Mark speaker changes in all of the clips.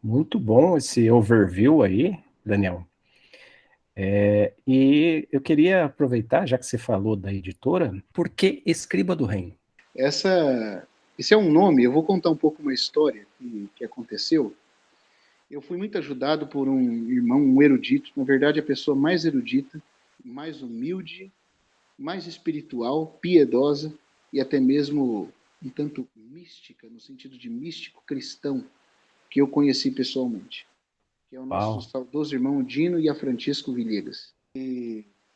Speaker 1: Muito bom esse overview aí, Daniel. E eu queria aproveitar, já que você falou da editora, por que Escriba do Reino?
Speaker 2: Esse é um nome, eu vou contar um pouco uma história que aconteceu. Eu fui muito ajudado por um irmão, um erudito, na verdade a pessoa mais erudita, mais humilde, mais espiritual, piedosa e até mesmo um tanto mística, no sentido de místico cristão, que eu conheci pessoalmente, que é o nosso
Speaker 1: Uau,
Speaker 2: saudoso irmão Dino e a Francisco Villegas.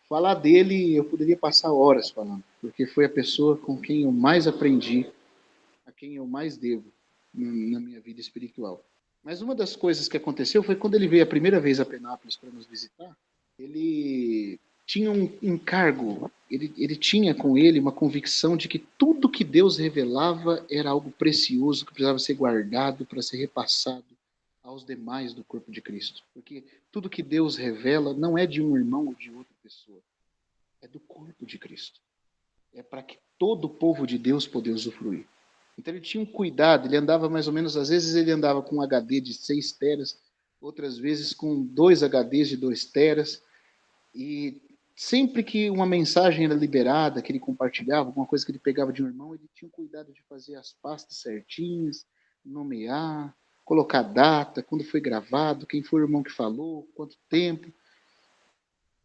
Speaker 2: Falar dele, eu poderia passar horas falando, porque foi a pessoa com quem eu mais aprendi, a quem eu mais devo na minha vida espiritual. Mas uma das coisas que aconteceu foi quando ele veio a primeira vez a Penápolis para nos visitar, ele tinha um encargo, ele tinha com ele uma convicção de que tudo que Deus revelava era algo precioso, que precisava ser guardado para ser repassado aos demais do corpo de Cristo. Porque tudo que Deus revela não é de um irmão ou de outra pessoa, é do corpo de Cristo. É para que todo o povo de Deus pudesse usufruir. Então ele tinha um cuidado, ele andava mais ou menos, às vezes ele andava com um HD de 6 teras, outras vezes com 2 HDs de 2 teras, e sempre que uma mensagem era liberada, que ele compartilhava, alguma coisa que ele pegava de um irmão, ele tinha um cuidado de fazer as pastas certinhas, nomear, colocar data, quando foi gravado, quem foi o irmão que falou, quanto tempo.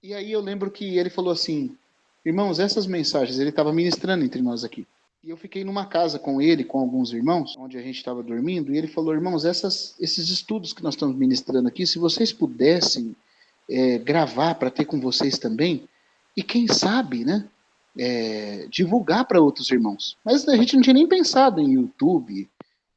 Speaker 2: E aí eu lembro que ele falou assim, irmãos, essas mensagens, ele estava ministrando entre nós aqui. E eu fiquei numa casa com ele, com alguns irmãos, onde a gente estava dormindo, e ele falou, irmãos, esses estudos que nós estamos ministrando aqui, se vocês pudessem gravar para ter com vocês também, e quem sabe, né, divulgar para outros irmãos. Mas a gente não tinha nem pensado em YouTube,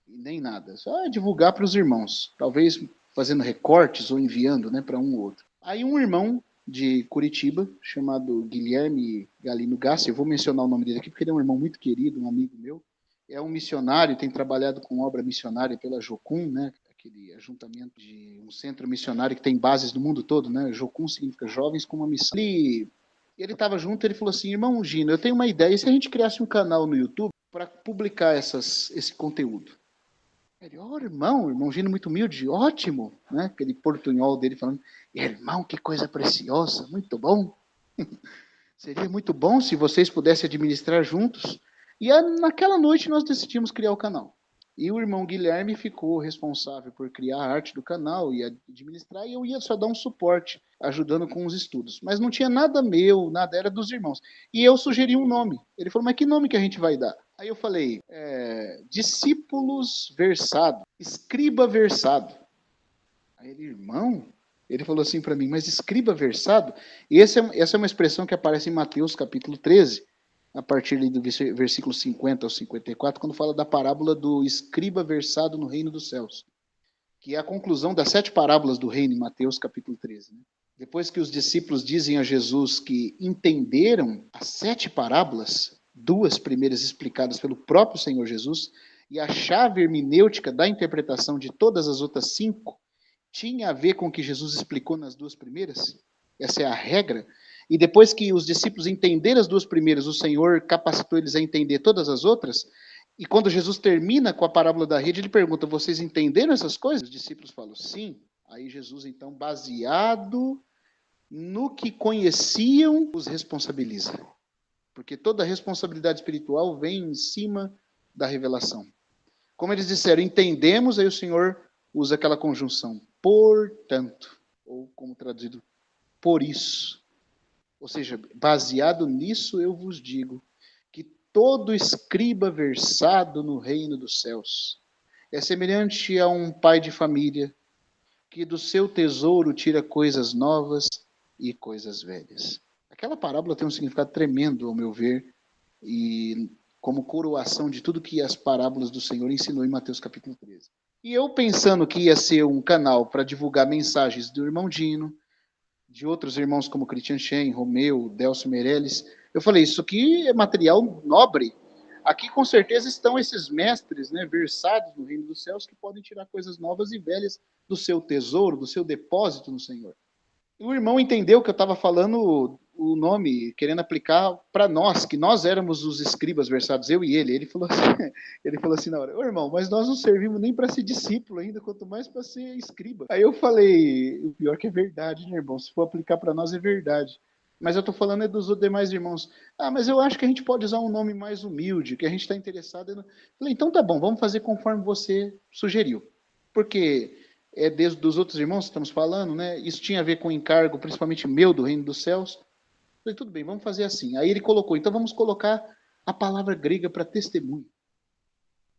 Speaker 2: nem nada, só divulgar para os irmãos, talvez fazendo recortes ou enviando, né, para um ou outro. Aí um irmão de Curitiba, chamado Guilherme Galino Gassi, eu vou mencionar o nome dele aqui porque ele é um irmão muito querido, um amigo meu, é um missionário, tem trabalhado com obra missionária pela Jocum, né, aquele ajuntamento de um centro missionário que tem bases no mundo todo, né, Jocum significa Jovens com uma Missão. Ele estava junto, ele falou assim, irmão Gino, eu tenho uma ideia, e se a gente criasse um canal no YouTube para publicar esse conteúdo? Ele, irmão Gino muito humilde, ótimo, né? Aquele portunhol dele falando, irmão, que coisa preciosa, muito bom. Seria muito bom se vocês pudessem administrar juntos. E naquela noite nós decidimos criar o canal. E o irmão Guilherme ficou responsável por criar a arte do canal e administrar, e eu ia só dar um suporte, ajudando com os estudos. Mas não tinha nada meu, nada, era dos irmãos. E eu sugeri um nome. Ele falou, mas que nome que a gente vai dar? Aí eu falei, discípulos versado, escriba versado. Aí ele, irmão, ele falou assim para mim, mas escriba versado? E essa é uma expressão que aparece em Mateus capítulo 13, a partir do versículo 50 ao 54, quando fala da parábola do escriba versado no reino dos céus, que é a conclusão das 7 parábolas do reino em Mateus capítulo 13. Né? Depois que os discípulos dizem a Jesus que entenderam as 7 parábolas, 2 primeiras explicadas pelo próprio Senhor Jesus, e a chave hermenêutica da interpretação de todas as outras 5 tinha a ver com o que Jesus explicou nas 2 primeiras, essa é a regra, e depois que os discípulos entenderam as 2 primeiras, o Senhor capacitou eles a entender todas as outras, e quando Jesus termina com a parábola da rede, ele pergunta, vocês entenderam essas coisas? Os discípulos falam, sim. Aí Jesus, então, baseado no que conheciam, os responsabiliza. Porque toda responsabilidade espiritual vem em cima da revelação. Como eles disseram, entendemos, aí o Senhor usa aquela conjunção, portanto, ou como traduzido, por isso. Ou seja, baseado nisso eu vos digo que todo escriba versado no reino dos céus é semelhante a um pai de família que do seu tesouro tira coisas novas e coisas velhas. Aquela parábola tem um significado tremendo, ao meu ver, e como coroação de tudo que as parábolas do Senhor ensinou em Mateus capítulo 13. E eu pensando que ia ser um canal para divulgar mensagens do irmão Dino, de outros irmãos como Christian Shen, Romeu, Delcio Meirelles, eu falei, isso aqui é material nobre. Aqui com certeza estão esses mestres, né, versados no reino dos céus, que podem tirar coisas novas e velhas do seu tesouro, do seu depósito no Senhor. E o irmão entendeu que eu estava falando o nome, querendo aplicar para nós, que nós éramos os escribas versados, eu e ele. Ele falou assim, ele falou assim na hora: ô irmão, mas nós não servimos nem para ser discípulo ainda, quanto mais para ser escriba. Aí eu falei: o pior que é verdade, né, irmão? Se for aplicar para nós, é verdade. Mas eu tô falando é dos demais irmãos. Ah, mas eu acho que a gente pode usar um nome mais humilde, que a gente está interessado. Falei: então tá bom, vamos fazer conforme você sugeriu. Porque é desde os outros irmãos que estamos falando, né? Isso tinha a ver com o encargo, principalmente meu, do reino dos céus. Falei: tudo bem, vamos fazer assim. Aí ele colocou: então vamos colocar a palavra grega para testemunho.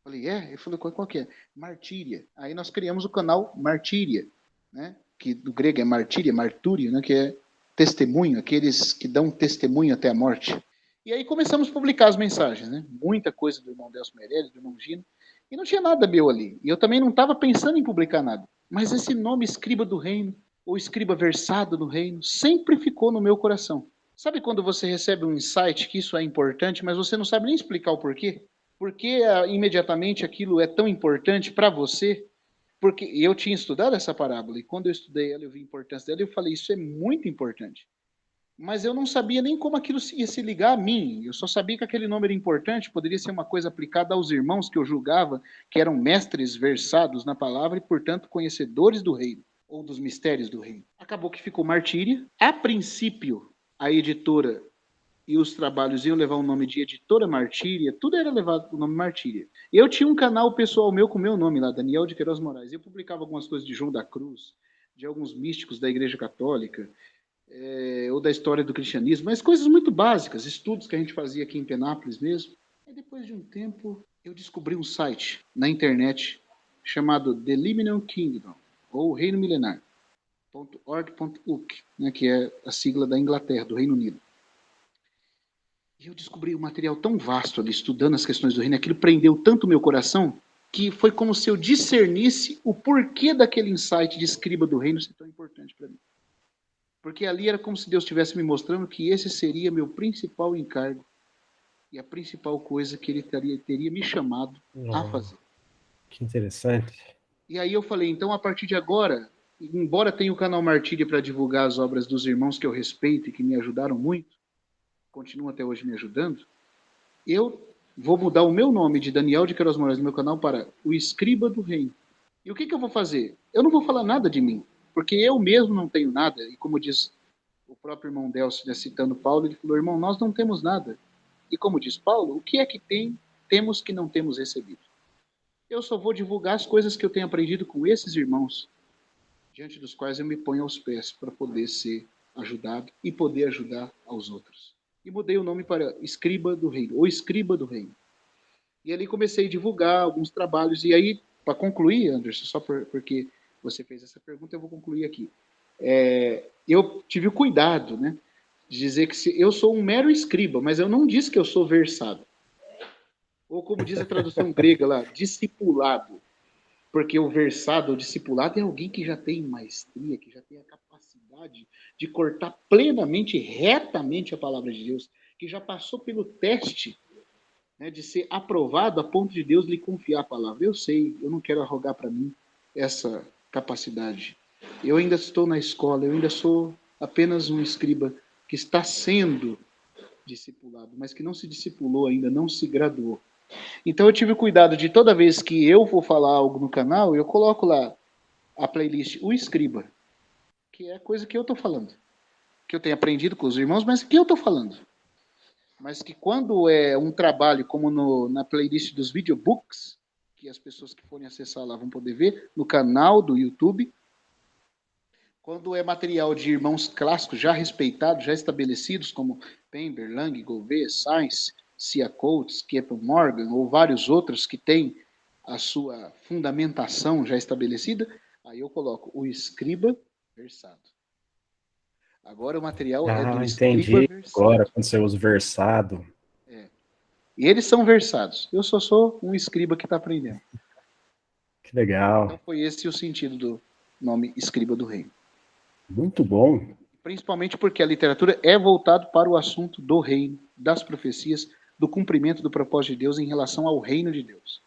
Speaker 2: Falei: Ele falou: qual que é? Martíria. Aí nós criamos o canal Martíria, né? Que do grego é martíria, martúrio, né? Que é testemunho, aqueles que dão testemunho até a morte. E aí começamos a publicar as mensagens, né? Muita coisa do irmão Delcio Meirelles, do irmão Gino, e não tinha nada meu ali. E eu também não estava pensando em publicar nada. Mas esse nome escriba do reino, ou escriba versado no reino, sempre ficou no meu coração. Sabe quando você recebe um insight que isso é importante, mas você não sabe nem explicar o porquê? Por que imediatamente aquilo é tão importante para você? Porque eu tinha estudado essa parábola, e quando eu estudei ela, eu vi a importância dela, e eu falei: isso é muito importante. Mas eu não sabia nem como aquilo ia se ligar a mim. Eu só sabia que aquele nome era importante, poderia ser uma coisa aplicada aos irmãos que eu julgava que eram mestres versados na palavra e, portanto, conhecedores do reino, ou dos mistérios do reino. Acabou que ficou Martíria. A princípio, a editora e os trabalhos iam levar o nome de Editora Martíria, tudo era levado o nome Martíria. Eu tinha um canal pessoal meu com o meu nome lá, Daniel de Queiroz Moraes. Eu publicava algumas coisas de João da Cruz, de alguns místicos da Igreja Católica, ou da história do cristianismo, mas coisas muito básicas, estudos que a gente fazia aqui em Penápolis mesmo. E depois de um tempo, eu descobri um site na internet chamado The Liminal Kingdom, ou Reino Milenar, .org.uk, né, que é a sigla da Inglaterra, do Reino Unido. E eu descobri um material tão vasto ali, estudando as questões do reino, aquilo prendeu tanto o meu coração, que foi como se eu discernisse o porquê daquele insight de escriba do reino ser tão importante para mim. Porque ali era como se Deus estivesse me mostrando que esse seria meu principal encargo e a principal coisa que ele teria me chamado a fazer.
Speaker 1: Que interessante.
Speaker 2: E aí eu falei: então, a partir de agora, embora tenha o canal Martíria para divulgar as obras dos irmãos que eu respeito e que me ajudaram muito, continuam até hoje me ajudando, eu vou mudar o meu nome de Daniel de Queiroz Moraes no meu canal para o Escriba do Reino. E o que eu vou fazer? Eu não vou falar nada de mim, porque eu mesmo não tenho nada, e como diz o próprio irmão Delcio, né, citando Paulo, ele falou: irmão, nós não temos nada. E como diz Paulo, o que é que temos que não temos recebido? Eu só vou divulgar as coisas que eu tenho aprendido com esses irmãos, diante dos quais eu me ponho aos pés para poder ser ajudado e poder ajudar aos outros. E mudei o nome para Escriba do Reino, ou Escriba do Reino. E ali comecei a divulgar alguns trabalhos, e aí, para concluir, Anderson, só porque você fez essa pergunta, eu vou concluir aqui. Eu tive o cuidado, né, de dizer que eu sou um mero escriba, mas eu não disse que eu sou versado. Ou como diz a tradução grega lá, discipulado. Porque o versado, o discipulado, é alguém que já tem maestria, que já tem a capacidade de cortar plenamente, retamente a palavra de Deus, que já passou pelo teste, né, de ser aprovado a ponto de Deus lhe confiar a palavra. Eu sei, eu não quero arrogar para mim essa capacidade. Eu ainda estou na escola, eu ainda sou apenas um escriba que está sendo discipulado, mas que não se discipulou ainda, não se graduou. Então eu tive o cuidado de, toda vez que eu vou falar algo no canal, eu coloco lá a playlist O Escriba, que é a coisa que eu estou falando, que eu tenho aprendido com os irmãos, mas que eu estou falando. Mas que quando é um trabalho como na playlist dos videobooks, que as pessoas que forem acessar lá vão poder ver, no canal do YouTube, quando é material de irmãos clássicos já respeitados, já estabelecidos, como Pember, Lang, Gouveia, Sainz, C.A. Coates, Kepler Morgan, ou vários outros que têm a sua fundamentação já estabelecida, aí eu coloco o escriba versado. Agora o material é do escriba versado.
Speaker 1: Agora, quando você usa versado.
Speaker 2: E eles são versados. Eu só sou um escriba que está aprendendo.
Speaker 1: Que legal.
Speaker 2: Então foi esse o sentido do nome Escriba do Reino.
Speaker 1: Muito bom.
Speaker 2: Principalmente porque a literatura é voltada para o assunto do reino, das profecias, do cumprimento do propósito de Deus em relação ao reino de Deus.